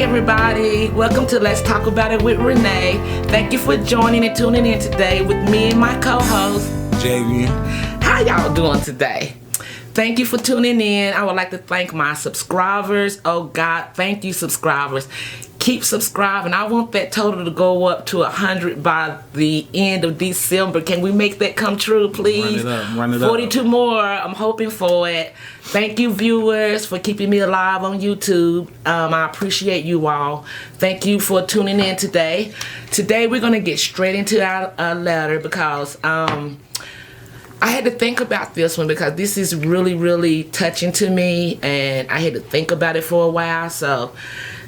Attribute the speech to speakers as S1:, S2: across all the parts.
S1: everybody, welcome to Let's Talk About It with Renee. Thank you for joining and tuning in today with me and my co-host
S2: JV.
S1: How y'all doing today? Thank you for tuning in. I would like to thank my subscribers. Oh God, thank you, subscribers. Keep subscribing. I want that total to go up to 100 by the end of December. Can we make that come true, please?
S2: Run it up.
S1: 42 more. I'm hoping for it. Thank you, viewers, for keeping me alive on YouTube. I appreciate you all. Thank you for tuning in today. Today, we're going to get straight into our letter because I had to think about this one because this is really, really touching to me, and I had to think about it for a while. So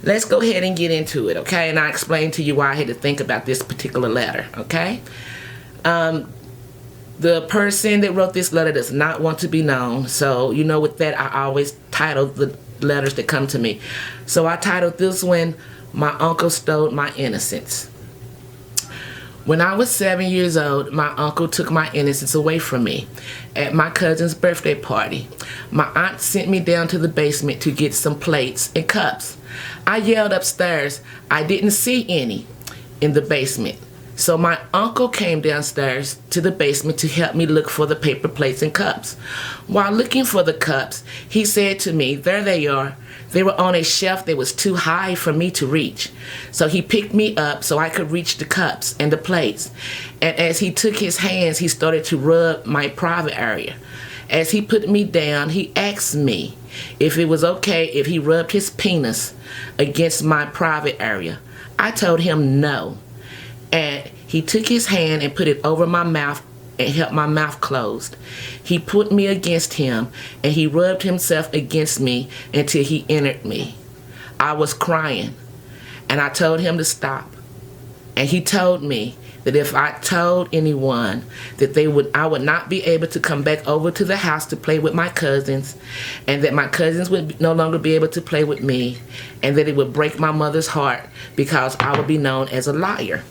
S1: let's go ahead and get into it, okay? And I'll explain to you why I had to think about this particular letter, okay? The person that wrote this letter does not want to be known. So, you know, with that, I always title the letters that come to me. So I titled this one, My Uncle Stole My Innocence. When I was 7 years old, my uncle took my innocence away from me at my cousin's birthday party. My aunt sent me down to the basement to get some plates and cups. I yelled upstairs. I didn't see any in the basement. So my uncle came downstairs to the basement to help me look for the paper plates and cups. While looking for the cups, he said to me, "There they are." They were on a shelf that was too high for me to reach. So he picked me up so I could reach the cups and the plates. And as he took his hands, he started to rub my private area. As he put me down, he asked me if it was okay if he rubbed his penis against my private area. I told him no. And he took his hand and put it over my mouth and held my mouth closed. He put me against him and he rubbed himself against me until he entered me. I was crying and I told him to stop. And he told me that if I told anyone that I would not be able to come back over to the house to play with my cousins, and that my cousins would no longer be able to play with me, and that it would break my mother's heart because I would be known as a liar.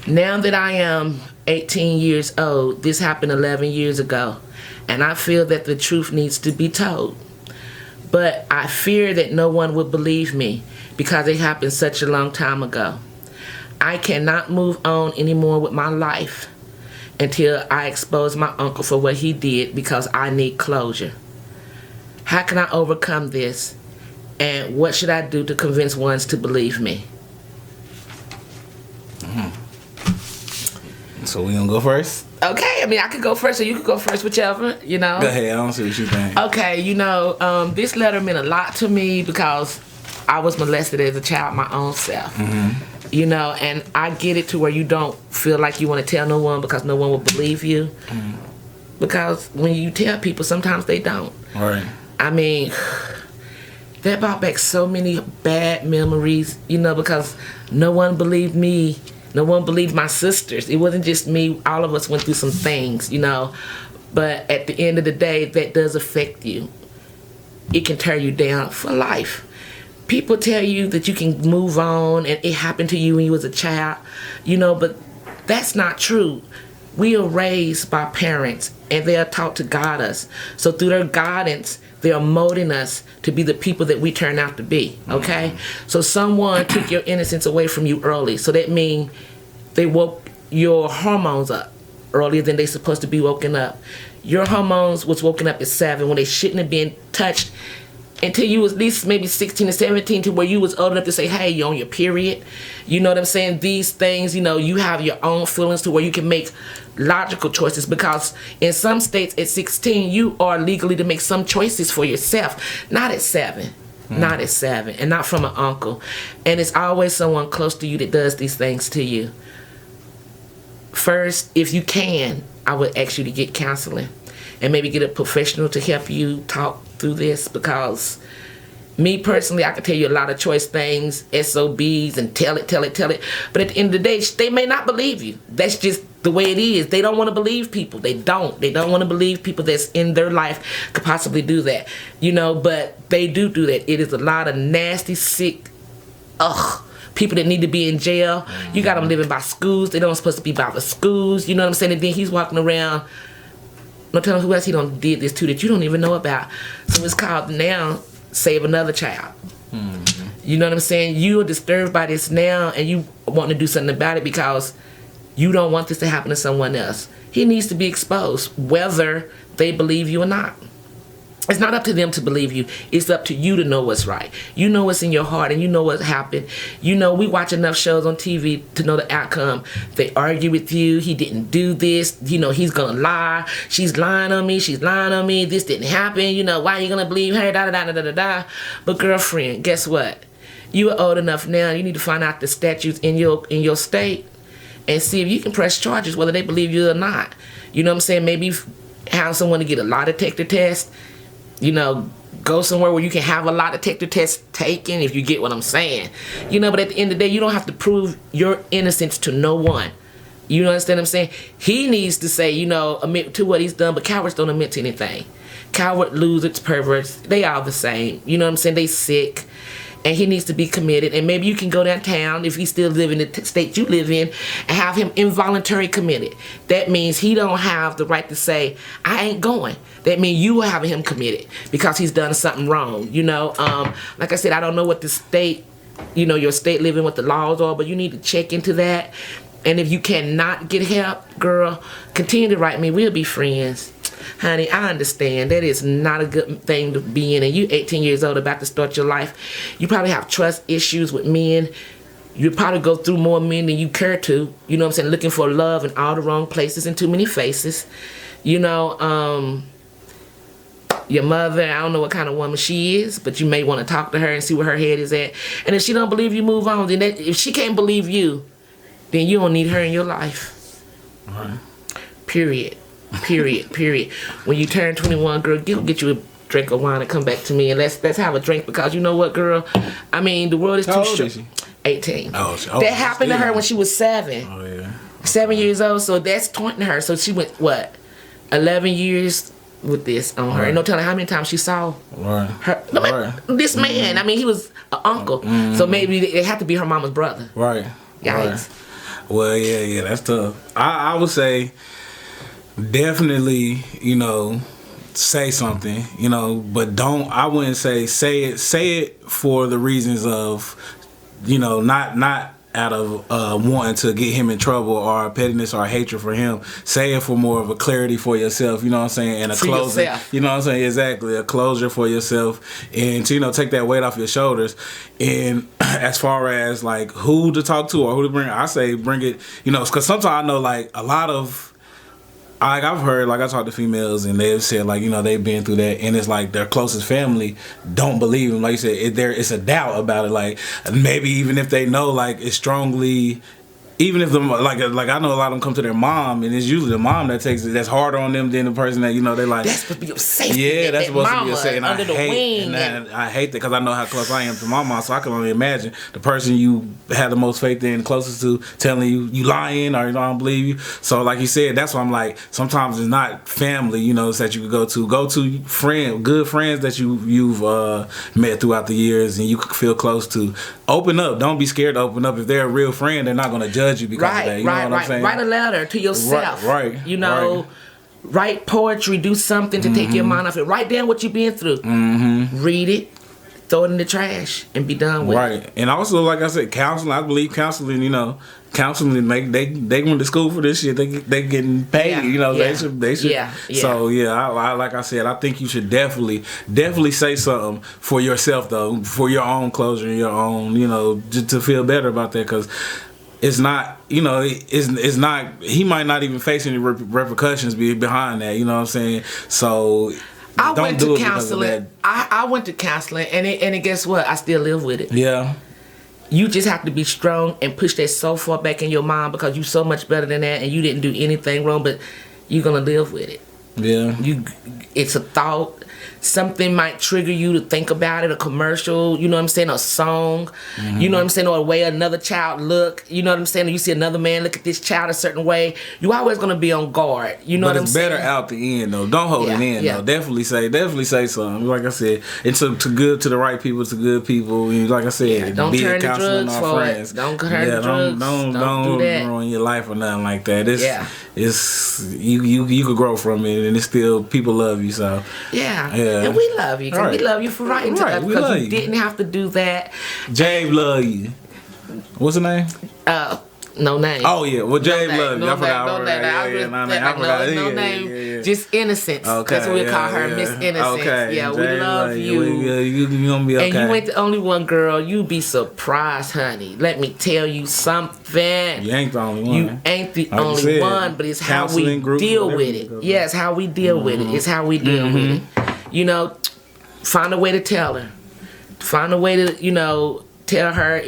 S1: Now that I am 18 years old, this happened 11 years ago, and I feel that the truth needs to be told. But I fear that no one will believe me because it happened such a long time ago. I cannot move on anymore with my life until I expose my uncle for what he did because I need closure. How can I overcome this, and what should I do to convince ones to believe me?
S2: So we gonna go first?
S1: Okay, I mean, I could go first or you could go first, whichever, you know.
S2: Go ahead, I don't see what you think.
S1: Okay, you know, this letter meant a lot to me because I was molested as a child my own self. Mm-hmm. You know, and I get it to where you don't feel like you want to tell no one because no one will believe you. Mm-hmm. Because when you tell people, sometimes they don't.
S2: Right.
S1: I mean, that brought back so many bad memories, you know, because no one believed me. No one believed my sisters. It wasn't just me. All of us went through some things, you know. But at the end of the day, that does affect you. It can tear you down for life. People tell you that you can move on and it happened to you when you was a child, you know, but that's not true. We are raised by parents and they are taught to guide us. So through their guidance, they are molding us to be the people that we turn out to be, okay? Mm-hmm. So someone took your innocence away from you early. So that means they woke your hormones up earlier than they supposed to be woken up. Your hormones was woken up at 7 when they shouldn't have been touched until you was at least maybe 16 or 17, to where you was old enough to say, hey, you're on your period. You know what I'm saying? These things, you know, you have your own feelings to where you can make logical choices, because in some states at 16, you are legally to make some choices for yourself. Not at 7. Not at 7. And not from an uncle. And it's always someone close to you that does these things to you. First, if you can, I would ask you to get counseling and maybe get a professional to help you talk through this, because me personally, I can tell you a lot of choice things, SOBs, and tell it. But at the end of the day, they may not believe you. That's just the way it is. They don't want to believe people. They don't want to believe people that's in their life could possibly do that. You know, but they do that. It is a lot of nasty, sick, people that need to be in jail. You got them living by schools. They don't supposed to be by the schools. You know what I'm saying? And then he's walking around. Don't tell him who else he done did this to that you don't even know about. So it's called now Save Another Child. Mm-hmm. You know what I'm saying? You are disturbed by this now, and you want to do something about it because you don't want this to happen to someone else. He needs to be exposed, whether they believe you or not. It's not up to them to believe you. It's up to you to know what's right. You know what's in your heart, and you know what happened. You know, we watch enough shows on TV to know the outcome. They argue with you. He didn't do this. You know, he's going to lie. She's lying on me. She's lying on me. This didn't happen. You know, why are you going to believe her? Da, da, da, da, da, da. But girlfriend, guess what? You are old enough now. You need to find out the statutes in your state and see if you can press charges, whether they believe you or not. You know what I'm saying? Maybe have someone to get a lie detector test. You know, go somewhere where you can have a lie detector test taken, if you get what I'm saying. You know, but at the end of the day, you don't have to prove your innocence to no one. You understand what I'm saying? He needs to say, you know, admit to what he's done, but cowards don't admit to anything. Coward, losers, perverts, they all the same. You know what I'm saying? They sick. And he needs to be committed. And maybe you can go downtown, if he still live in the state you live in, and have him involuntary committed. That means he don't have the right to say, I ain't going. That means you are having him committed because he's done something wrong. You know, like I said, I don't know what the state, you know, your state living, what the laws are, but you need to check into that. And if you cannot get help, girl, continue to write me. We'll be friends. Honey, I understand that is not a good thing to be in, and you 18 years old about to start your life. You probably have trust issues with men. You probably go through more men than you care to. You know what I'm saying? Looking for love in all the wrong places and too many faces. You know, your mother, I don't know what kind of woman she is, but you may want to talk to her and see where her head is at. And if she don't believe you, move on. Then if she can't believe you, then you don't need her in your life.
S2: All right.
S1: Period. When you turn 21, girl, get you a drink of wine and come back to me, and let's have a drink, because you know what, girl? I mean, the world is too short.
S2: How old is she?
S1: 18.
S2: Oh,
S1: that happened to her when she was 7.
S2: Oh, yeah.
S1: 7 years old, so that's taunting her. So she went, what, 11 years with this on her.
S2: Right.
S1: And no telling how many times she saw
S2: Right.
S1: her.
S2: Right.
S1: This man, I mean, he was an uncle, so maybe it had to be her mama's brother.
S2: Right.
S1: Yikes.
S2: Right. Well, yeah, that's tough. I would say definitely, you know, say something, you know, but I wouldn't say it for the reasons of, you know, not out of wanting to get him in trouble or pettiness or hatred for him. Say it for more of a clarity for yourself, you know what I'm saying, and a closure. Yourself. You know what I'm saying? Exactly, a closure for yourself, and to, you know, take that weight off your shoulders. And as far as like who to talk to or who to bring, I say bring it, you know, because sometimes I know like a lot of, like I've heard, like I talked to females and they've said like, you know, they've been through that, and it's like their closest family don't believe them. Like you said, it's a doubt about it. Like maybe even if they know, like it's strongly, even if them like I know a lot of them come to their mom, and it's usually the mom that takes it, that's harder on them than the person that, you know, they like.
S1: That's supposed to be your safety.
S2: Yeah, that's supposed to be your safety. And
S1: under the wing.
S2: And I hate that because I know how close I am to my mom, so I can only imagine the person you had the most faith in, closest to, telling you lying or, you know, I don't believe you. So like you said, that's why I'm like, sometimes it's not family, you know, that you could go to good friends that you've met throughout the years and you could feel close to. Open up. Don't be scared to open up. If they're a real friend, they're not going to judge you because of that. You know what I'm saying?
S1: Write a letter to yourself.
S2: Right.
S1: You know, write poetry, do something to take your mind off it. Write down what you've been through. Read it, throw it in the trash, and be done with it. Right.
S2: And also, like I said, counseling. I believe counseling, you know, counseling, they went to school for this shit. They getting paid. You know, they should. Yeah. So I like I said, I think you should definitely say something for yourself though, for your own closure, your own, you know, just to feel better about that, because it's not, you know, it's not. He might not even face any repercussions behind that. You know what I'm saying? So
S1: I went to counseling. I went to counseling, and guess what? I still live with it. Yeah. You just have to be strong and push that so far back in your mind, because you're so much better than that, and you didn't do anything wrong, but you're gonna live with it. Yeah. It's a thought. Something might trigger you to think about it, a commercial, you know what I'm saying, a song, you know what I'm saying, or a way another child look, you know what I'm saying, or you see another man look at this child a certain way, you always going to be on guard, you know what I'm saying. But it's better
S2: out the end, though. Don't hold it in, though. Definitely say something. Like I said, it's to good to the right people, to good people. Like I said,
S1: don't turn to drugs for it. Don't turn to drugs. Don't do that.
S2: Ruin your life or nothing like that. It's you could grow from it, and it's still, people love you, so.
S1: Yeah.
S2: Yeah.
S1: And we love you. 'Cause we love you for writing to us
S2: We love
S1: because you
S2: you.
S1: didn't have to do that.
S2: Jave love you. What's her name?
S1: No name.
S2: Oh yeah, well Jave
S1: name,
S2: love you.
S1: no
S2: I forgot.
S1: name, no name.
S2: I forgot.
S1: No
S2: Yeah,
S1: name.
S2: yeah.
S1: Just Innocence.
S2: Okay,
S1: That's what we call her,
S2: yeah.
S1: Miss Innocence.
S2: Okay,
S1: Yeah, we
S2: Jave
S1: love you.
S2: You gonna be okay.
S1: And you ain't the only one, girl. You be surprised, honey. Let me tell you something.
S2: You ain't the only one.
S1: You ain't the
S2: Like you
S1: only
S2: said,
S1: one, but it's how we
S2: counseling groups,
S1: deal
S2: whatever
S1: with
S2: you
S1: it.
S2: go
S1: Yes, how we deal with it. It's how we deal with it. You know, find a way to tell her. Find a way to, tell her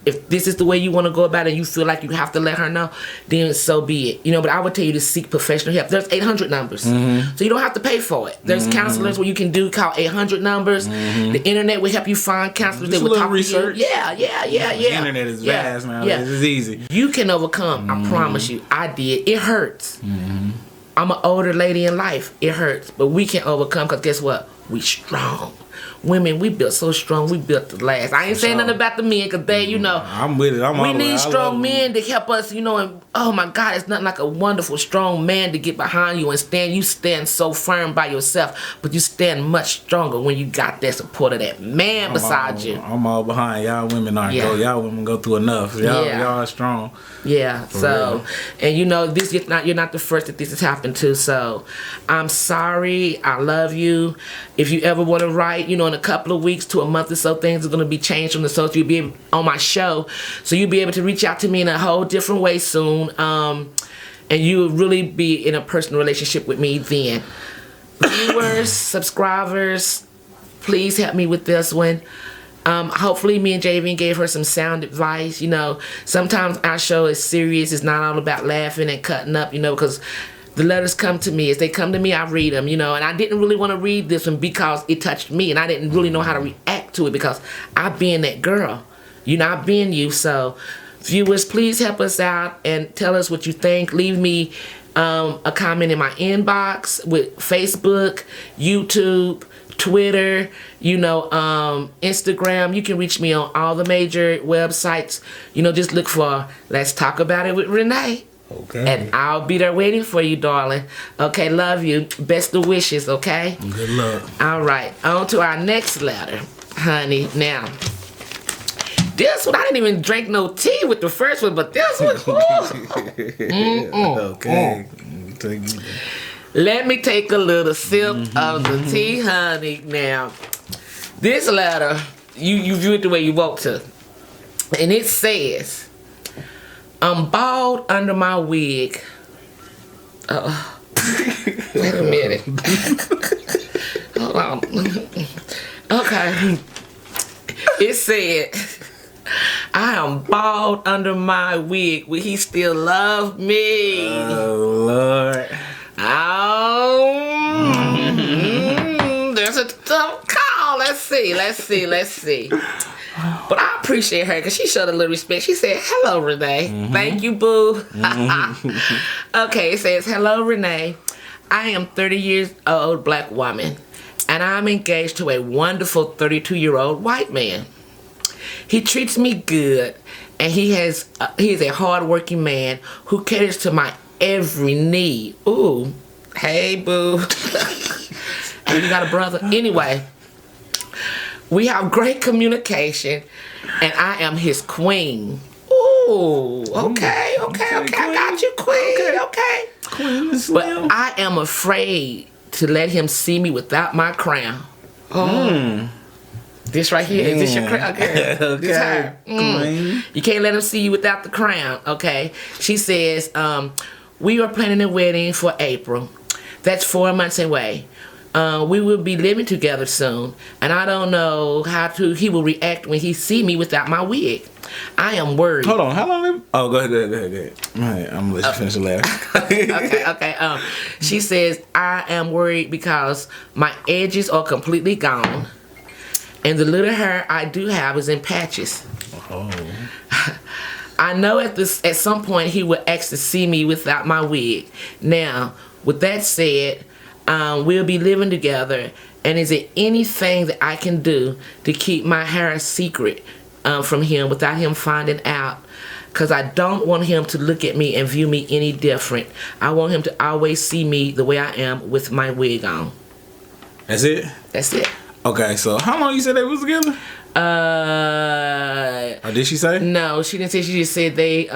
S1: if this is the way you want to go about it and you feel like you have to let her know, then so be it. But I would tell you to seek professional help. There's 800 numbers. So you don't have to pay for it. There's counselors where you can call 800 numbers. The internet will help you find counselors that will talk
S2: research.
S1: to you. Yeah.
S2: The internet is vast now.
S1: Yeah.
S2: It's easy.
S1: You can overcome. I promise you. I did. It hurts. I'm an older lady in life. It hurts. But we can overcome because guess what? We strong. Women, we built so strong. We built to last. I ain't saying nothing about the men because they,
S2: I'm with it.
S1: we need strong men to help us, and oh my God, it's nothing like a wonderful, strong man to get behind you and stand. You stand so firm by yourself, but you stand much stronger when you got that support of that man beside you.
S2: I'm all behind y'all. Women aren't.
S1: Yeah.
S2: Y'all women go through enough. Y'all are strong.
S1: Yeah. So,
S2: real.
S1: and this you're not the first that this has happened to. So, I'm sorry. I love you. If you ever want to write, in a couple of weeks to a month or so, things are going to be changed from the social. You'll be on my show, so you'll be able to reach out to me in a whole different way soon. And you'll really be in a personal relationship with me then. Viewers, subscribers, please help me with this one. Hopefully me and Javian gave her some sound advice. Sometimes our show is serious. It's not all about laughing and cutting up, because the letters come to me. As they come to me, I read them, and I didn't really want to read this one because it touched me, and I didn't really know how to react to it because I've been that girl. I've been you. So, viewers, please help us out and tell us what you think. Leave me a comment in my inbox with Facebook, YouTube, Twitter, Instagram. You can reach me on all the major websites. Just look for Let's Talk About It with Renee.
S2: Okay.
S1: And I'll be there waiting for you, darling. Okay, love you. Best of wishes, okay?
S2: Good luck.
S1: All right, on to our next letter, honey. Now, this one, I didn't even drink no tea with the first one, but this one,
S2: okay.
S1: Let me take a little sip of the tea, honey. Now, this letter, you view it the way you want to. And it says, I'm bald under my wig. Wait a minute. Hold on. Okay. It said, I am bald under my wig. Will he still love me?
S2: Oh, Lord.
S1: There's a tough call. Let's see. But I appreciate her because she showed a little respect. She said, hello, Renee. Thank you, boo. Okay, it says, hello, Renee. I am 30 years old black woman, and I'm engaged to a wonderful 32-year-old white man. He treats me good, and he is a hard-working man who caters to my every need. Ooh, hey, boo. Hey, you got a brother? Anyway, we have great communication, and I am his queen. Ooh, okay. I got you, queen. Okay.
S2: Queen is
S1: But
S2: slim.
S1: I am afraid to let him see me without my crown. Oh. This right here. Is this your crown? Okay. This her.
S2: Queen.
S1: You can't let him see you without the crown. Okay. She says, we are planning a wedding for April. That's 4 months away. We will be living together soon, and I don't know how he will react when he see me without my wig. I am worried.
S2: Hold on, how long? Oh, go ahead. All right, I'm gonna let you finish the letter.
S1: Okay. She says, I am worried because my edges are completely gone, and the little hair I do have is in patches.
S2: Oh.
S1: I know at some point he will ask to see me without my wig. Now, with that said, we'll be living together, and is there anything that I can do to keep my hair a secret from him without him finding out? Because I don't want him to look at me and view me any different. I want him to always see me the way I am with my wig on.
S2: That's it?
S1: That's it.
S2: Okay, so how long you said they was together? Or did she say?
S1: No, she didn't say. She just said they.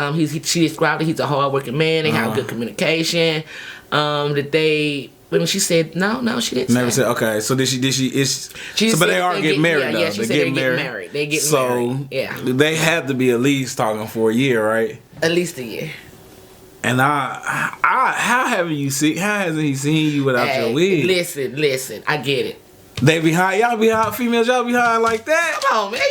S1: She described that he's a hardworking man. They have good communication. That they. When she said no, she didn't.
S2: Never
S1: say.
S2: said. Okay, so did she? But they are getting married though.
S1: Yeah, she said they get married. They get married. Yeah.
S2: They have to be at least talking for a year, right?
S1: At least a year.
S2: And how hasn't he seen you without your wig?
S1: Listen, I get it.
S2: They be high, y'all be high, females, y'all be high like that.
S1: Come on, man,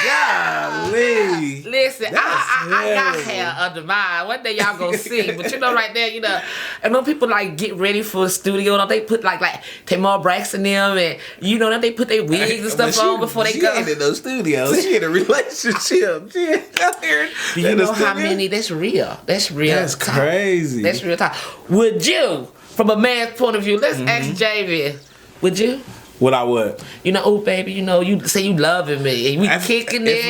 S1: yeah.
S2: Golly.
S1: Listen, I got hair under mine. One day y'all gonna see, but right there, and when people like get ready for a studio, don't they put like Tamar Braxton them, and don't they put their wigs and stuff on before they go?
S2: She ain't in no studio. She in a relationship. She ain't out here.
S1: Do you know how many? That's real. That's real.
S2: That's crazy.
S1: That's real talk. Would you, from a man's point of view, let's ask Javier, would you?
S2: What I would?
S1: Oh baby, you say you loving me and we kicking it.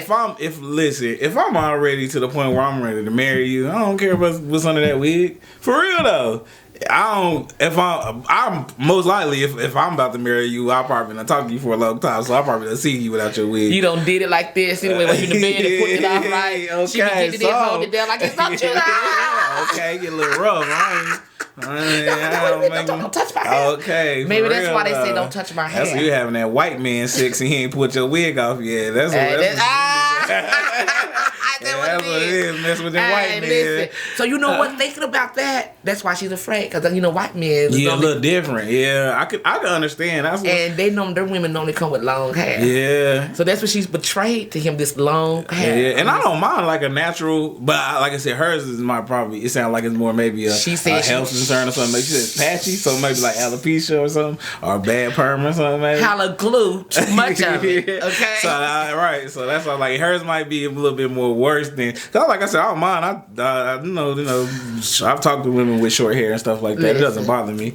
S2: If I'm already to the point where I'm ready to marry you, I don't care what's under that wig. For real though. I'm most likely if I'm about to marry you, I'll probably not talk to you for a long time, so I'll probably not see you without your wig.
S1: You don't did it like this anyway when you in the bed and put it off right.
S2: Okay,
S1: she be getting it in, hold it down like it's not you.
S2: Okay, get a little rough.
S1: Don't touch my hair.
S2: Okay,
S1: maybe that's why they say don't touch my hair.
S2: That's what you having that white man sex and he ain't put your wig off yet. That's what it is. Mess with them white men.
S1: So what? Thinking about that, that's why she's afraid. Because white men.
S2: Yeah, a little different. Yeah, I could understand.
S1: And they know their women normally come with long hair.
S2: Yeah.
S1: So that's what she's betrayed to him. This long hair.
S2: Yeah, and I don't mind like a natural, but like I said, hers is probably. It sounds like it's more maybe a health concern or something. Maybe she says patchy, so maybe like alopecia or something, or bad perm or something. Maybe.
S1: Hella glue, too much of it. Okay.
S2: So right. So that's why like hers might be a little bit more worse than. Cause like I said, I don't mind. I I've talked to women with short hair and stuff like that. Listen, it doesn't bother me.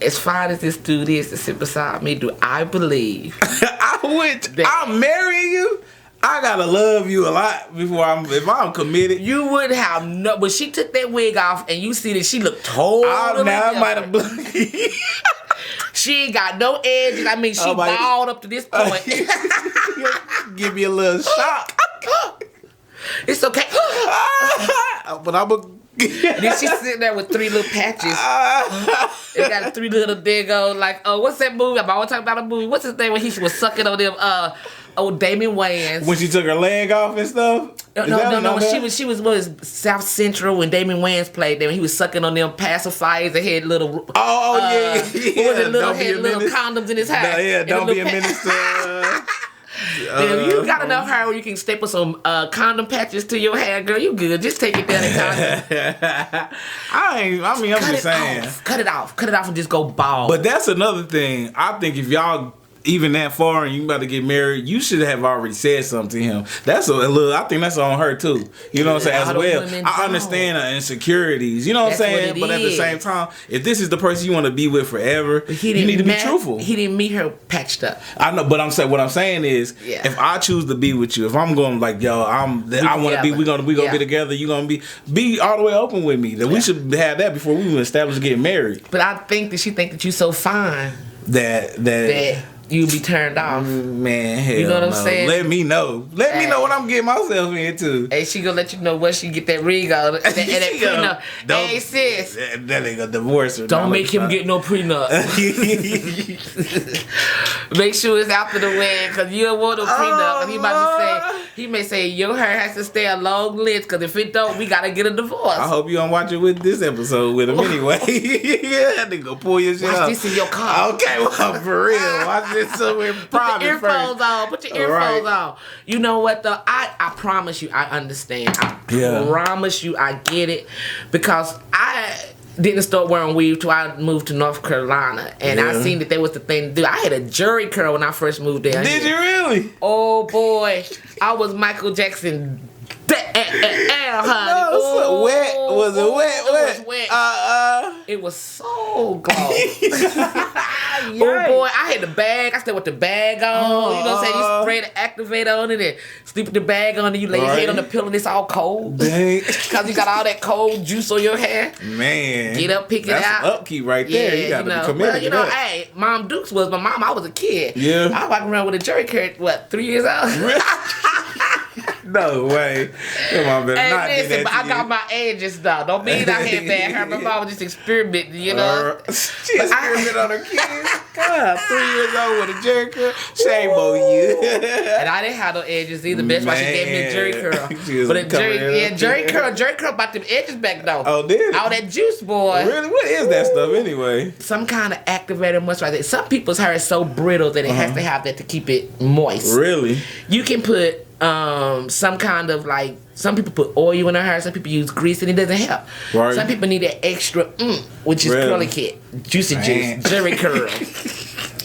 S1: As fine as this dude is to sit beside me, do I believe
S2: I'm marrying you? I gotta love you a lot if I'm committed.
S1: You would have no. But she took that wig off, and you see that she looked totally.
S2: I might have.
S1: She ain't got no edges. I mean, she balled up to this point.
S2: Give me a little shock.
S1: It's okay.
S2: But I'm a.
S1: Then she's sitting there with 3 little patches. It got 3 little dago like, what's that movie? I'm always talking about a movie. What's his name when he was sucking on them? Damon Wayans.
S2: When she took her leg off and stuff.
S1: No. When she was South Central when Damon Wayans played them. He was sucking on them pacifiers and had little.
S2: Yeah. What was
S1: it? Little condoms in his house.
S2: Don't be a minister.
S1: If you got enough hair where you can staple some condom patches to your hair, girl, you good. Just take it down and
S2: I'm just saying.
S1: Cut it off and just go bald.
S2: But that's another thing. I think if y'all even that far and you about to get married, you should have already said something to him. That's I think that's on her too. You know what I'm saying? As well. I understand her insecurities. You know what I'm saying? But at the same time, if this is the person you want to be with forever, you need to be truthful.
S1: He didn't meet her patched up.
S2: I know, but what I'm saying is, if I choose to be with you, if I'm going like, yo, I want to be, we gonna be together. You gonna be all the way open with me. That we should have that before we even establish getting married.
S1: But I think that she think that you so fine that you be turned off.
S2: Man, hell,
S1: you know what I'm saying?
S2: Let me know. Let me know what I'm getting myself into.
S1: Hey, she gonna let you know what she get that ring on. And that prenup. Hey, sis.
S2: That ain't gonna divorce her.
S1: Don't make him get no prenup. Make sure it's after the wedding, because you don't want no prenup. And he may say, your hair has to stay a long length, because if it don't, we gotta get a divorce.
S2: I hope you don't watch it with this episode with him anyway. That nigga pull your shit up.
S1: Watch this in your car.
S2: Okay, well, for real. Watch this somewhere private.
S1: Put your earphones on. Put your earphones on. You know what though? I promise you, I understand. I promise you, I get it, because I didn't start wearing weave till I moved to North Carolina, and I seen that was the thing to do. I had a jerry curl when I first moved there.
S2: Did you really?
S1: Oh boy, I was Michael Jackson.
S2: Honey. No, wet. Was it wet?
S1: It was wet. It was so close. Oh boy, I had the bag. I slept with the bag on. You know what I'm saying? You spray the activator on it and sleep with the bag on, and you lay your head on the pillow and it's all cold. Dang. Because you got all that cold juice on your hair.
S2: Man.
S1: Get up, pick it out.
S2: That's upkeep right there. Yeah, you got to be committed.
S1: Well, hey, Mom Dukes was my mom. I was a kid.
S2: Yeah.
S1: I was walking around with a jerry curl, 3 years old?
S2: No way. Your mom better not do that
S1: but I got my edges though. Don't mean I had bad hair. My mom was just experimenting, you know.
S2: She experimented on her kids. God, 3 years old with a jerry curl. Shame on you.
S1: And I didn't have no edges either. That's why she gave me a jerry curl. But a jerry curl about them edges back though.
S2: Oh, did it?
S1: All that juice, boy.
S2: Really? What is that stuff anyway?
S1: Some kind of activator moisturizer. Some people's hair is so brittle that it has to have that to keep it moist.
S2: Really?
S1: You can put some kind of some people put oil in their hair, some people use grease and it doesn't help. Right. Some people need that extra which is curly kit, juicy juice, jerry curl.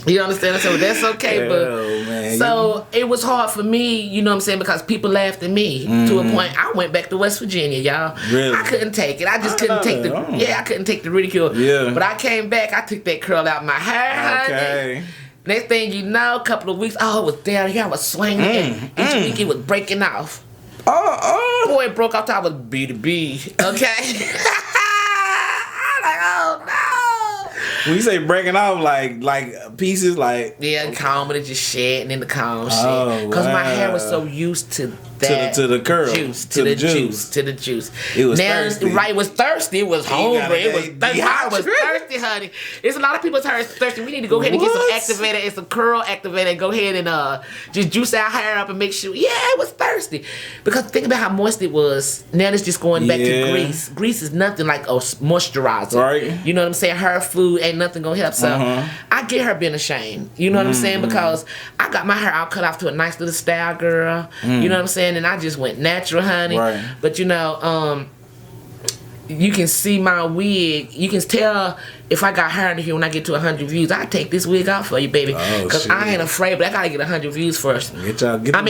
S1: You understand? So that's okay, but it was hard for me, you know what I'm saying, because people laughed at me to a point. I went back to West Virginia, y'all. Really? I couldn't take it. I just couldn't take I couldn't take the ridicule. Yeah. But I came back, I took that curl out my hair. Okay. Honey. Next thing you know, a couple of weeks, it was down here. I was swinging. Each week it was breaking off. Boy, it broke off till I was B to B. Okay? I'm like, oh no.
S2: When you say breaking off, like pieces, like.
S1: Yeah, comb it just shedding in the comb shit. Because my hair was so used to that.
S2: To the curl.
S1: Juice. To the juice.
S2: It was thirsty.
S1: Right, it was thirsty. It was hungry. It was thirsty. I was thirsty, honey. There's a lot of people's hair is thirsty. We need to go ahead and get some activator and some curl activator and go ahead and just juice our hair up and make sure. Yeah, it was thirsty. Because think about how moist it was. Now it's just going back to grease. Grease is nothing like a moisturizer. Right. You know what I'm saying? Her food ain't nothing gonna help. So I get her being ashamed. You know what I'm saying? Because I got my hair all cut off to a nice little style, girl. You know what I'm saying? And I just went natural, honey. Right. But you know, you can see my wig. You can tell if I got hair in here when I get to 100 views. I take this wig off for you, baby. Because I ain't afraid, but I gotta get 100 views first.
S2: Get 100,
S1: not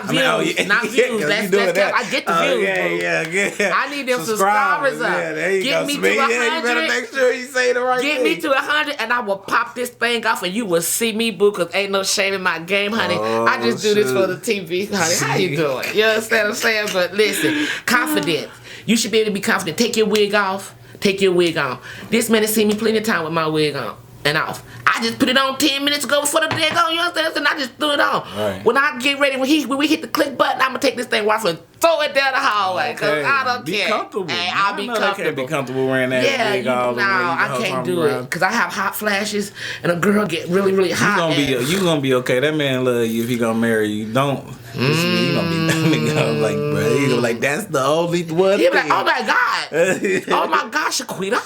S1: views. Not views. I get the views, bro. I need them subscribers up.
S2: Yeah, there you go.
S1: Me to 100.
S2: You better make sure you say the right thing.
S1: Get me to 100 and I will pop this thing off and you will see me, boo, because ain't no shame in my game, honey. I just do this for the TV, honey. How you doing? You understand what I'm saying? But listen, confidence. You should be able to be confident. Take your wig off. Take your wig on. This man has seen me plenty of time with my wig on and off. I just put it on 10 minutes ago before the day go. You understand? And I just threw it on. Right. When I get ready, when we hit the click button, I'm gonna take this thing off and throw it down the hallway. Cause I don't care. Be comfortable. Hey, I'll be comfortable.
S2: Can't be comfortable wearing that wig all the way.
S1: I can't do it because I have hot flashes and a girl get really, really hot.
S2: You gonna be okay. That man love you if he gonna marry you. Don't. You gonna be like, bro. He gonna be like, that's the only one.
S1: He be like, oh my god, oh my god, Shaquita.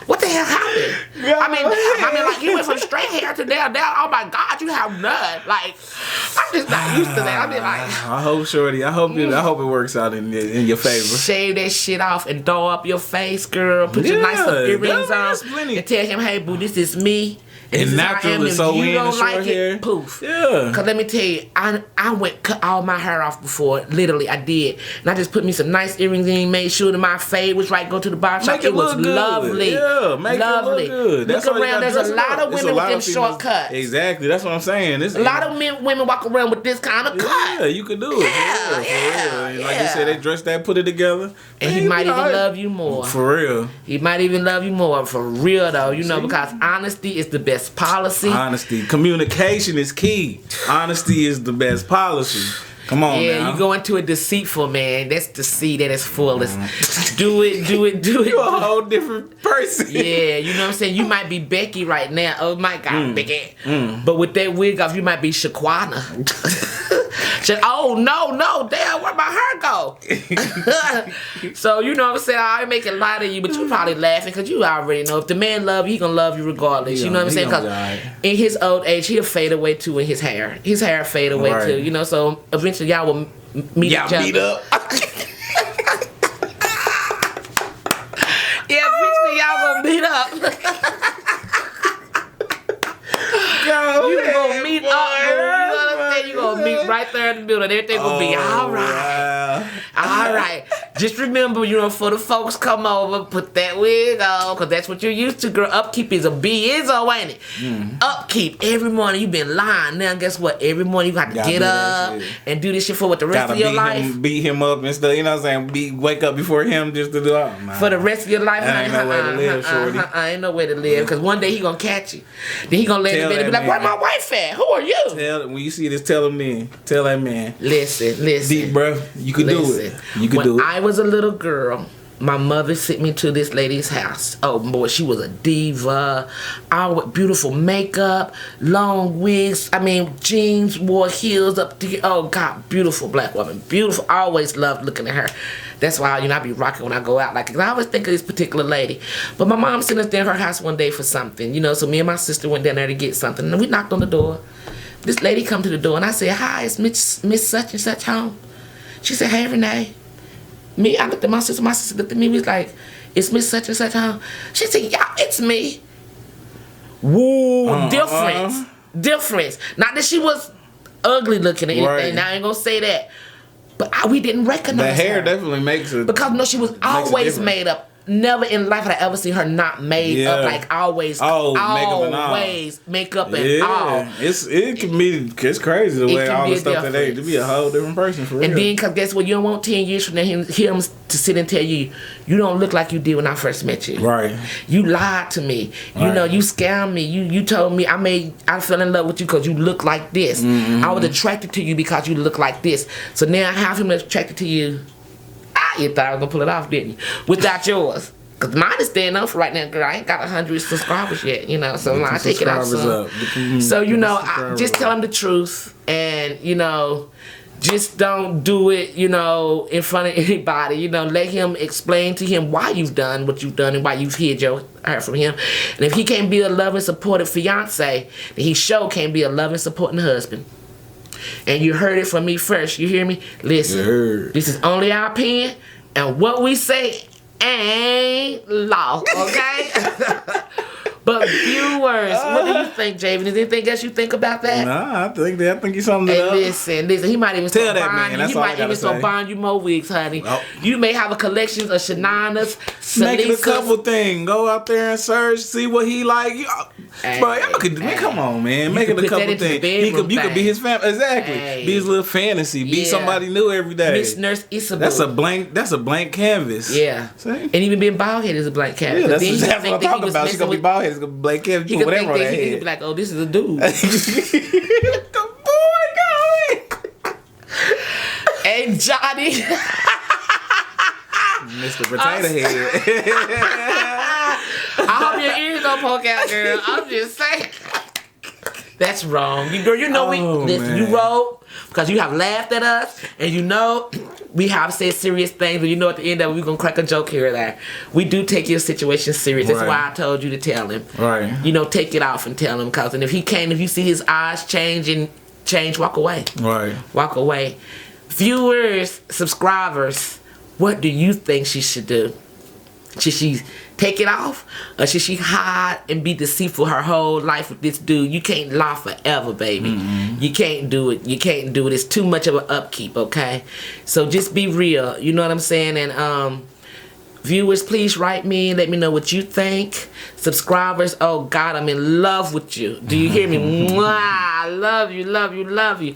S1: What the hell happened? I mean, like he went from straight hair to down. Oh my God, you have none. Like I'm just not used to that. I mean, like
S2: I hope, shorty. I hope it works out in your favor.
S1: Shave that shit off and throw up your face, girl. Put your nice little earrings on and tell him, hey boo, this is me.
S2: And naturally, so we in the short hair.
S1: Poof. Yeah. Cause let me tell you, I went cut all my hair off before. Literally, I did. And I just put me some nice earrings in, made sure that my fade was right. Go to the barber shop. It was lovely.
S2: Yeah, make lovely. It look good.
S1: Look around. There's a lot of women with them shortcuts.
S2: Exactly. That's what I'm saying.
S1: A lot of women walk around with this kind of cut.
S2: Yeah, you can do it. Yeah. Like you said, they dress that, put it together.
S1: And he might even love you more.
S2: For real.
S1: He might even love you more. For real though, you know, because honesty is the best policy.
S2: Honesty. Communication is key. Honesty is the best policy. Come on,
S1: now. You go into a deceitful man. That's deceit at its fullest. Do it.
S2: You're a whole different person.
S1: Yeah, you know what I'm saying? You might be Becky right now. Oh my God, Becky. But with that wig off, you might be Shaquana. Oh no, damn, where'd my hair go? So you know what I'm saying? I ain't making light of you, but you probably laughing because you already know if the man love you, he gonna love you regardless. You know what I'm saying? Because in his old age, he'll fade away too in his hair. His hair fade away too. You know, so eventually y'all will meet each other.
S2: Meet up.
S1: Yeah, eventually y'all gonna meet up. You gonna meet up, you gonna meet right there in the middle and everything gonna be all right. All right. Just remember, for the folks come over, put that wig on, because that's what you're used to, girl. Upkeep is a B-izzo, ain't it? Upkeep. Every morning you been lying. Now, guess what? Every morning you got to get up and do this shit for the rest of your life.
S2: Beat him up and stuff, you know what I'm saying? Wake up before him just to do all.
S1: For the rest of your life,
S2: ain't no way to live, shorty.
S1: Ain't no way to live, because one day he gonna catch you. Then he gonna lay in the bed and be like, where my wife at? Who are you?
S2: When you see this, tell him then. Tell that man.
S1: Listen.
S2: Deep breath. You can do it. You can do it.
S1: When I was a little girl, my mother sent me to this lady's house. Oh boy, she was a diva. All with beautiful makeup, long wigs. I mean, jeans, wore heels up to. Oh God, beautiful black woman, beautiful. I always loved looking at her. That's why I be rocking when I go out. Cause I always think of this particular lady. But my mom sent us down her house one day for something, So me and my sister went down there to get something, and we knocked on the door. This lady come to the door, and I said, "Hi, is Miss Such and Such home?" She said, "Hey, Renee." I looked at my sister looked at me, we was like, "It's Miss Such and Such home?" She said, "Yeah, it's me." Woo, difference. Not that she was ugly looking or anything. Right. Now I ain't gonna say that. But we didn't recognize
S2: the hair
S1: her.
S2: Definitely makes it.
S1: Because she was always made up. Never in life had I ever seen her not made up. Always makeup and all.
S2: It's crazy the way all the stuff that they to be a whole different person for real.
S1: And then, cause guess what? You don't want 10 years from now him to sit and tell you don't look like you did when I first met you.
S2: Right.
S1: You lied to me. Right. You scammed me. You told me I fell in love with you because you look like this. Mm-hmm. I was attracted to you because you look like this. So now I have him attracted to you. You thought I was gonna pull it off, didn't you? Without yours. Cause mine is staying up for right now, girl. I ain't got 100 subscribers yet, so I take it out soon. So I just tell him the truth, and just don't do it, in front of anybody. Let him explain to him why you've done what you've done and why you've hid your heart from him. And if he can't be a loving, supportive fiance, then he sure can't be a loving, supporting husband. And you heard it from me first. You hear me? Listen, this is only our opinion, and what we say ain't law, okay? But viewers, what do you think, Javen? Is there anything else you think about that?
S2: Nah, I think you something up.
S1: Listen, he might even
S2: tell that man. That's all I gotta say.
S1: He might even buying you more wigs, honey. Oh. You may have a collection of Shananas,
S2: make it a couple things. Go out there and search, see what he like. Bro, y'all could come on, man. Make it a couple things. You could be his family. Exactly. Be his little fantasy. Be somebody new every day.
S1: Miss Nurse Isabel.
S2: That's a blank canvas.
S1: Yeah. See? And even being bald headed is a blank canvas.
S2: Yeah, that's what I'm talking about. She's gonna be bald headed. It's gonna be blank canvas.
S1: He could think that he could be like, oh, this is a dude.
S2: Good boy, golly.
S1: Hey, Johnny.
S2: Mr. Potato Head.
S1: I hope your ears don't poke out, girl. I'm just saying. That's wrong. You wrote because you have laughed at us, and we have said serious things, but at the end of it, we're going to crack a joke here or there. We do take your situation serious. That's why I told you to tell him.
S2: Right.
S1: Take it off and tell him, and if you see his eyes change, walk away.
S2: Right.
S1: Walk away. Viewers, subscribers, what do you think she should do? Should she take it off, or should she hide and be deceitful her whole life with this dude? You can't lie forever, baby. Mm-hmm. You can't do it. It's too much of an upkeep, okay? So just be real. You know what I'm saying? And viewers, please write me. Let me know what you think. Subscribers, oh God, I'm in love with you. Do you hear me? Mwah, I love you, love you, love you.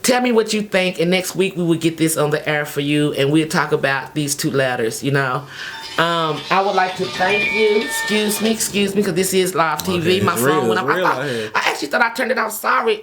S1: Tell me what you think, and next week we will get this on the air for you, and we'll talk about these two letters, I would like to thank you. Excuse me, because this is live TV. Okay, my phone went off. I actually thought I turned it off. Sorry.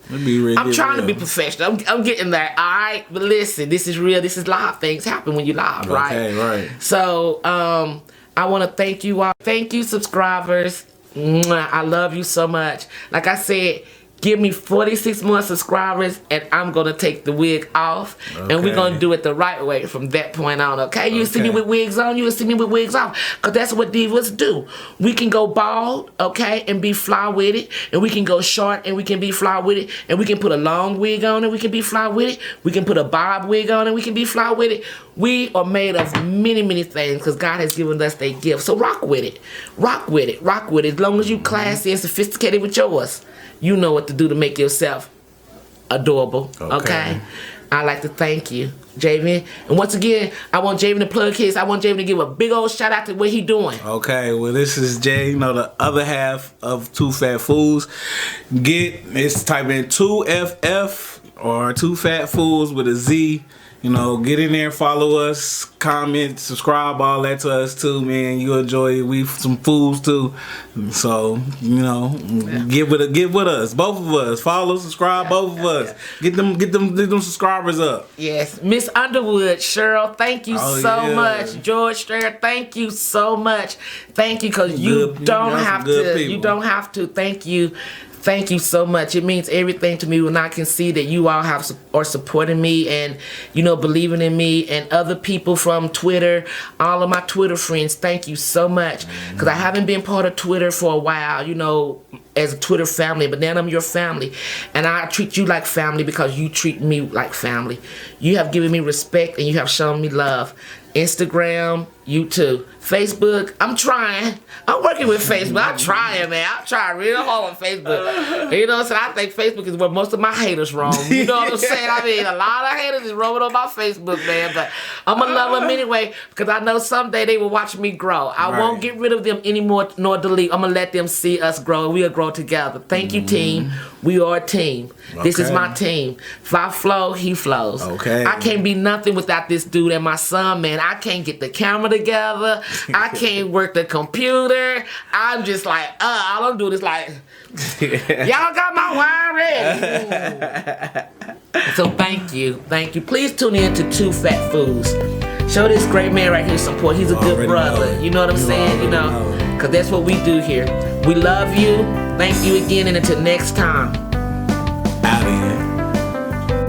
S1: I'm trying to be professional. I'm getting there. All right, but listen, this is real. This is live. Things happen when you live, right?
S2: Okay, right.
S1: So, I want to thank you all. Thank you, subscribers. I love you so much. Like I said, give me 46 more subscribers, and I'm going to take the wig off, and we're going to do it the right way from that point on, okay? You see me with wigs on, you will see me with wigs off, because that's what divas do. We can go bald, okay, and be fly with it, and we can go short, and we can be fly with it, and we can put a long wig on, and we can be fly with it. We can put a bob wig on, and we can be fly with it. We are made of many, many things, because God has given us their gift. So rock with it. Rock with it. Rock with it. As long as you classy and sophisticated with yours, you know what to do to make yourself adorable, okay? I'd like to thank you, Javen. And once again, I want Javen to plug his. I want Javen to give a big old shout out to what he doing.
S2: Okay, well, this is Jay, the other half of Two Fat Fools. Type in 2FF or Two Fat Fools with a Z. Get in there, follow us, comment, subscribe, all that to us too, man. You'll enjoy it. We some fools too. So, get with us. Both of us. Follow, subscribe, both of us. Get them subscribers up.
S1: Yes. Miss Underwood, Cheryl, thank you so much. George Strayer, thank you so much. Thank you, because you don't have to. You don't have to. Thank you. Thank you so much. It means everything to me when I can see that you all are supporting me and, believing in me, and other people from Twitter, all of my Twitter friends. Thank you so much. Because I haven't been part of Twitter for a while, as a Twitter family, but now I'm your family. And I treat you like family because you treat me like family. You have given me respect and you have shown me love. Instagram, YouTube, Facebook. I'm trying. I'm working with Facebook. I'm trying, man. I'm trying real hard on Facebook. So I think Facebook is where most of my haters roam. You know what I'm saying? I mean, a lot of haters is roaming on my Facebook, man. But I'm going to love them anyway because I know someday they will watch me grow. I won't get rid of them anymore nor delete. I'm going to let them see us grow. We'll grow together. Thank you, team. We are a team. Okay. This is my team. If I flow, he flows.
S2: Okay.
S1: I can't be nothing without this dude and my son, man. I can't get the camera together. I can't work the computer. I'm just like, all I'm doing is like, y'all got my wine ready. So thank you. Please tune in to Two Fat Fools. Show this great man right here support. He's a good brother. You know what I'm saying? Because that's what we do here. We love you. Thank you again, and until next time.
S2: Out of here.